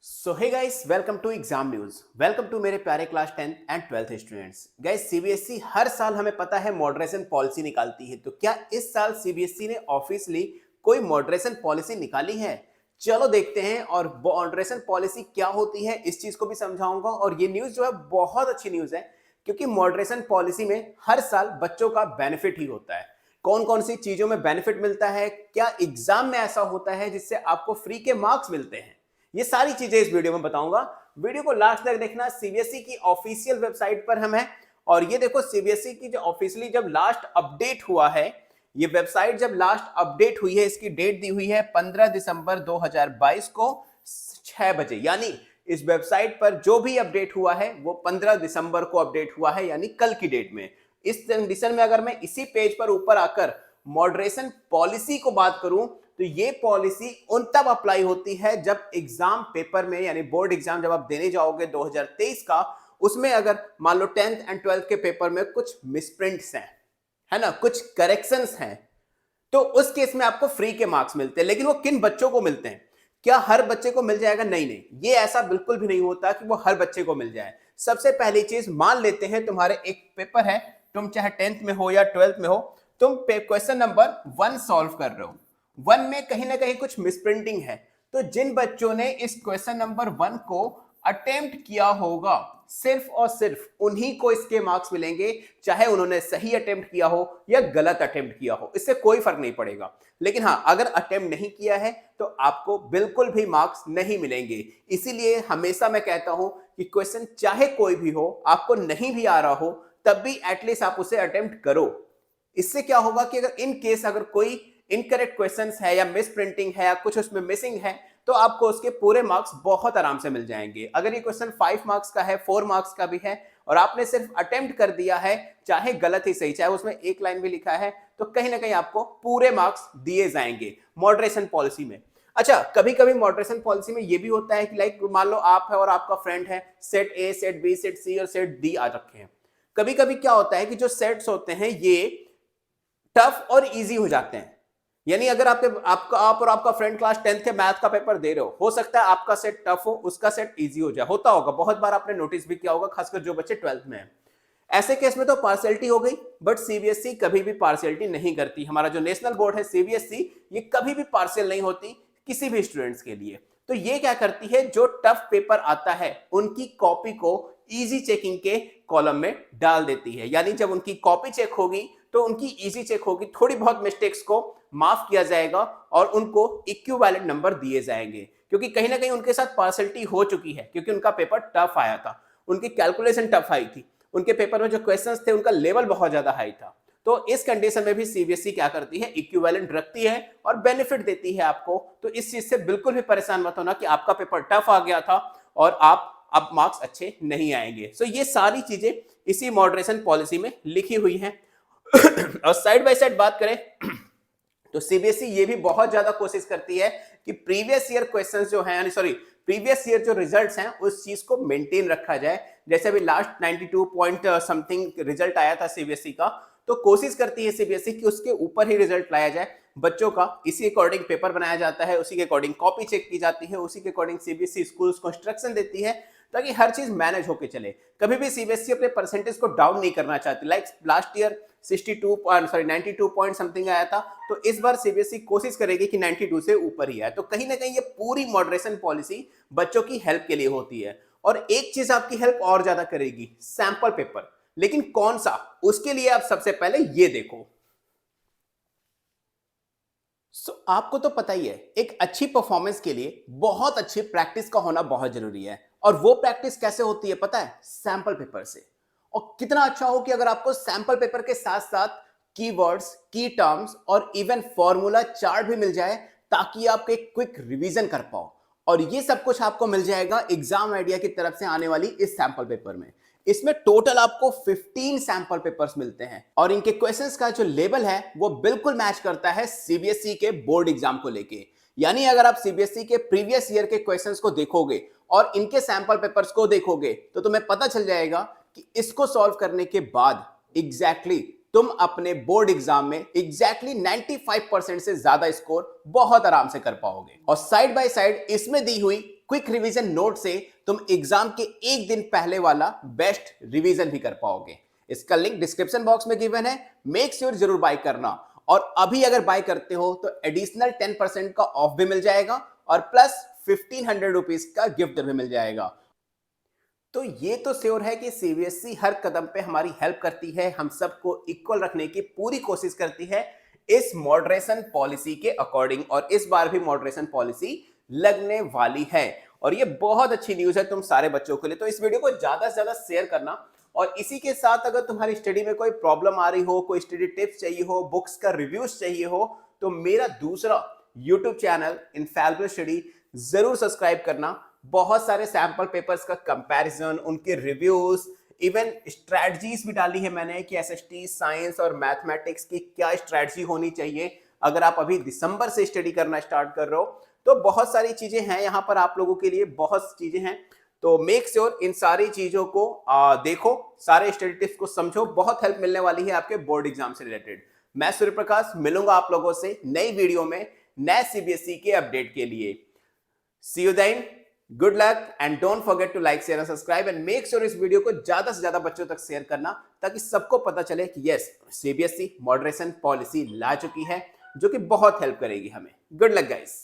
So hey guys, welcome to exam news. Welcome to मेरे प्यारे class 10th and 12th students. Guys, CBSE हर साल हमें पता है मॉडरेशन पॉलिसी निकालती है। तो क्या इस साल सीबीएसई ने ऑफिशियली कोई मॉडरेशन पॉलिसी निकाली है? चलो देखते हैं। और मॉडरेशन पॉलिसी क्या होती है इस चीज को भी समझाऊंगा। और ये न्यूज जो है बहुत अच्छी न्यूज है, क्योंकि मॉडरेशन पॉलिसी में हर साल बच्चों का बेनिफिट ही होता है। कौन कौन सी चीजों में बेनिफिट मिलता है, क्या एग्जाम में ऐसा होता है जिससे आपको फ्री के मार्क्स मिलते हैं, ये सारी चीजें इस वीडियो में बताऊंगा। वीडियो को लास्ट तक देखना। सीबीएसई की ऑफिशियल वेबसाइट पर हम हैं। और ये देखो, सीबीएसई की जो ऑफिशियली जब लास्ट अपडेट हुआ है, ये वेबसाइट जब लास्ट अपडेट हुई है, इसकी डेट दी हुई है 15 दिसंबर 2022 को 6 बजे। यानी इस वेबसाइट पर जो भी अपडेट हुआ है वो 15 दिसंबर को अपडेट हुआ है, यानी कल की डेट में। इस कंडीशन में अगर मैं इसी पेज पर ऊपर आकर मॉडरेशन पॉलिसी को बात करूं, तो ये पॉलिसी उन तब अप्लाई होती है जब एग्जाम पेपर में, यानी बोर्ड एग्जाम जब आप देने जाओगे 2023 का, उसमें अगर मान लो 10th एंड 12th के पेपर में कुछ मिसप्रिंट्स हैं, है ना, कुछ करेक्शंस हैं, तो उस केस में आपको फ्री के मार्क्स मिलते हैं। लेकिन वो किन बच्चों को मिलते हैं? क्या हर बच्चे को मिल जाएगा? नहीं नहीं, ये ऐसा बिल्कुल भी नहीं होता कि वो हर बच्चे को मिल जाए। सबसे पहली चीज, मान लेते हैं तुम्हारे एक पेपर है, तुम चाहे 10th में हो या 12th में हो, तुम क्वेश्चन नंबर 1 सॉल्व कर रहे हो। 1 में कहीं ना कहीं कुछ मिसप्रिंटिंग है। तो जिन बच्चों ने इस क्वेश्चन नंबर 1 को अटेम्प्ट किया होगा, सिर्फ और सिर्फ उन्हीं को इसके मार्क्स मिलेंगे, चाहे उन्होंने सही अटेम्प्ट किया हो या गलत अटेम्प्ट किया हो, इससे कोई फर्क नहीं पड़ेगा। लेकिन हाँ, अगर अटेम्प्ट नहीं किया है तो आपको बिल्कुल भी मार्क्स नहीं मिलेंगे। इसीलिए हमेशा मैं कहता हूं कि क्वेश्चन चाहे कोई भी हो, आपको नहीं भी आ रहा हो, तब भी एटलीस्ट आप उसे अटेम्प्ट करो। इससे क्या होगा कि अगर इन केस अगर कोई इनकरेक्ट क्वेश्चंस है या मिस प्रिंटिंग है या कुछ उसमें मिसिंग है, तो आपको उसके पूरे मार्क्स बहुत आराम से मिल जाएंगे। अगर ये क्वेश्चन 5 मार्क्स का है, 4 मार्क्स का भी है, और आपने सिर्फ अटेम्प्ट कर दिया है, चाहे गलत ही सही, चाहे उसमें एक लाइन भी लिखा है, तो कहीं ना कहीं आपको पूरे मार्क्स दिए जाएंगे मॉडरेशन पॉलिसी में। अच्छा, कभी कभी मॉडरेशन पॉलिसी में ये भी होता है कि लाइक मान लो आप है और आपका फ्रेंड है, set A, set B, set C और सेट डी आ रखे हैं। कभी कभी क्या होता है कि जो सेट्स होते हैं ये टफ और इजी हो जाते हैं। यानी अगर आप और आपका फ्रेंड क्लास 10th के मैथ का पेपर दे रहे हो सकता है आपका सेट टफ हो, उसका सेट इजी हो जाए। होता होगा, बहुत बार आपने नोटिस भी किया होगा, खासकर जो बच्चे 12th में हैं। ऐसे केस में तो पार्शियलिटी हो गई, बट सीबीएसई कभी भी पार्शियलिटी नहीं करती। हमारा जो नेशनल बोर्ड है सीबीएसई, ये कभी भी पार्शियल नहीं होती किसी भी स्टूडेंट्स के लिए। तो ये क्या करती है, जो टफ पेपर आता है उनकी कॉपी को इजी चेकिंग के कॉलम में डाल देती है। यानी जब उनकी कॉपी चेक होगी तो उनकी इजी चेक होगी, थोड़ी बहुत मिस्टेक्स को माफ किया जाएगा और उनको इक्विवेलेंट नंबर दिए जाएंगे। क्योंकि कहीं ना कहीं उनके साथ पार्शियलिटी हो चुकी है, क्योंकि उनका पेपर टफ आया था, उनकी कैलकुलेशन टफ आई थी, उनके पेपर में जो क्वेश्चंस थे उनका लेवल बहुत ज्यादा हाई था। तो इस कंडीशन में भी सीबीएसई क्या करती है, इक्विवेलेंट रखती है और बेनिफिट देती है आपको। तो इस चीज से बिल्कुल भी परेशान मत होना कि आपका पेपर टफ आ गया था और आप अब मार्क्स अच्छे नहीं आएंगे। सो ये सारी चीजें इसी मॉडरेशन पॉलिसी में लिखी हुई हैं। और साइड बाय साइड बात करें तो सीबीएसई ये भी बहुत ज्यादा कोशिश करती है कि प्रीवियस ईयर क्वेश्चंस जो हैं, यानी सॉरी प्रीवियस ईयर जो रिजल्ट्स हैं, उस चीज को मेंटेन रखा जाए। जैसे अभी लास्ट 92 पॉइंट समथिंग रिजल्ट आया था सीबीएसई का, तो कोशिश करती है सीबीएसई कि उसके ऊपर ही रिजल्ट लाया जाए बच्चों का। इसी अकॉर्डिंग पेपर बनाया जाता है, उसी के अकॉर्डिंग कॉपी चेक की जाती है, उसी के अकॉर्डिंग सीबीएसई स्कूल्स को इंस्ट्रक्शन देती है, ताकि हर चीज मैनेज होकर चले। कभी भी सीबीएसई अपने परसेंटेज को डाउन नहीं करना चाहती। Like last year 92 point something आया था, तो इस बार सीबीएसई कोशिश करेगी कि 92 से ऊपर ही आए। तो कहीं ना कहीं ये पूरी मॉडरेशन पॉलिसी बच्चों की हेल्प के लिए होती है। और एक चीज आपकी हेल्प और ज्यादा करेगी, सैंपल पेपर। लेकिन कौन सा, उसके लिए आप सबसे पहले ये देखो। आपको तो पता ही है, एक अच्छी परफॉर्मेंस के लिए बहुत अच्छी प्रैक्टिस का होना बहुत जरूरी है। और वो प्रैक्टिस कैसे होती है पता है? सैंपल पेपर से। और कितना अच्छा हो कि अगर आपको सैंपल पेपर के साथ साथ कीवर्ड्स, की टर्म्स और इवन फॉर्मूला चार्ट भी मिल जाए, ताकि आप एक क्विक रिवीजन कर पाओ। और ये सब कुछ आपको मिल जाएगा एग्जाम आइडिया की तरफ से आने वाली इस सैंपल पेपर में। इसमें टोटल आपको 15 सैंपल पेपर्स मिलते हैं और इनके क्वेश्चंस का जो लेवल है वो बिल्कुल मैच करता है सीबीएसई के बोर्ड एग्जाम को लेके। यानी अगर आप सीबीएसई के प्रीवियस ईयर के क्वेश्चंस को देखोगे और इनके सैंपल पेपर्स को देखोगे, तो तुम्हें पता चल जाएगा कि इसको सॉल्व करने के बाद एग्जैक्टली तुम अपने बोर्ड एग्जाम में एग्जैक्टली 95% से ज्यादा स्कोर बहुत आराम से कर पाओगे। और साइड बाय साइड इसमें दी हुई क्विक रिवीजन नोट से तुम एग्जाम के एक दिन पहले वाला बेस्ट रिवीजन भी कर पाओगे। इसका लिंक डिस्क्रिप्शन बॉक्स में गिवन है, मेक श्योर जरूर बाय करना। और अभी अगर बाय करते हो तो एडिशनल 10% का ऑफ भी मिल जाएगा और प्लस 1500 रुपीज का गिफ्ट भी मिल जाएगा। तो ये तो श्योर है कि सीबीएसई हर कदम पे हमारी हेल्प करती है, हम सबको इक्वल रखने की पूरी कोशिश करती है इस मॉडरेशन पॉलिसी के अकॉर्डिंग, और इस बार भी मॉडरेशन पॉलिसी लगने वाली है। और ये बहुत अच्छी न्यूज है तुम सारे बच्चों के लिए। तो इस वीडियो को ज्यादा से ज्यादा शेयर करना। और इसी के साथ अगर तुम्हारी स्टडी में कोई प्रॉब्लम आ रही हो, कोई स्टडी टिप्स चाहिए हो, बुक्स का रिव्यूज चाहिए हो, तो मेरा दूसरा यूट्यूब चैनल इनफैलिबल स्टडी जरूर सब्सक्राइब करना। बहुत सारे सैंपल पेपर्स का कंपैरिजन, उनके रिव्यूज, इवन स्ट्रेटजीज भी डाली है मैंने कि एसएसटी, साइंस और मैथमेटिक्स की क्या स्ट्रेटजी होनी चाहिए अगर आप अभी दिसंबर से स्टडी करना स्टार्ट कर रहे हो। तो बहुत सारी चीजें हैं यहाँ पर आप लोगों के लिए, बहुत चीजें हैं। तो मेक श्योर इन सारी चीजों को देखो, सारे स्टडी टिप्स को समझो, बहुत हेल्प मिलने वाली है आपके बोर्ड एग्जाम से रिलेटेड। मैं सूर्य प्रकाश मिलूंगा आप लोगों से नई वीडियो में नए सीबीएसई के अपडेट के लिए। See you then, good luck and don't forget to like, share and subscribe and make sure इस वीडियो को ज्यादा से ज्यादा बच्चों तक शेयर करना ताकि सबको पता चले कि यस, सीबीएसई मॉडरेशन पॉलिसी ला चुकी है जो कि बहुत हेल्प करेगी हमें। Good luck guys.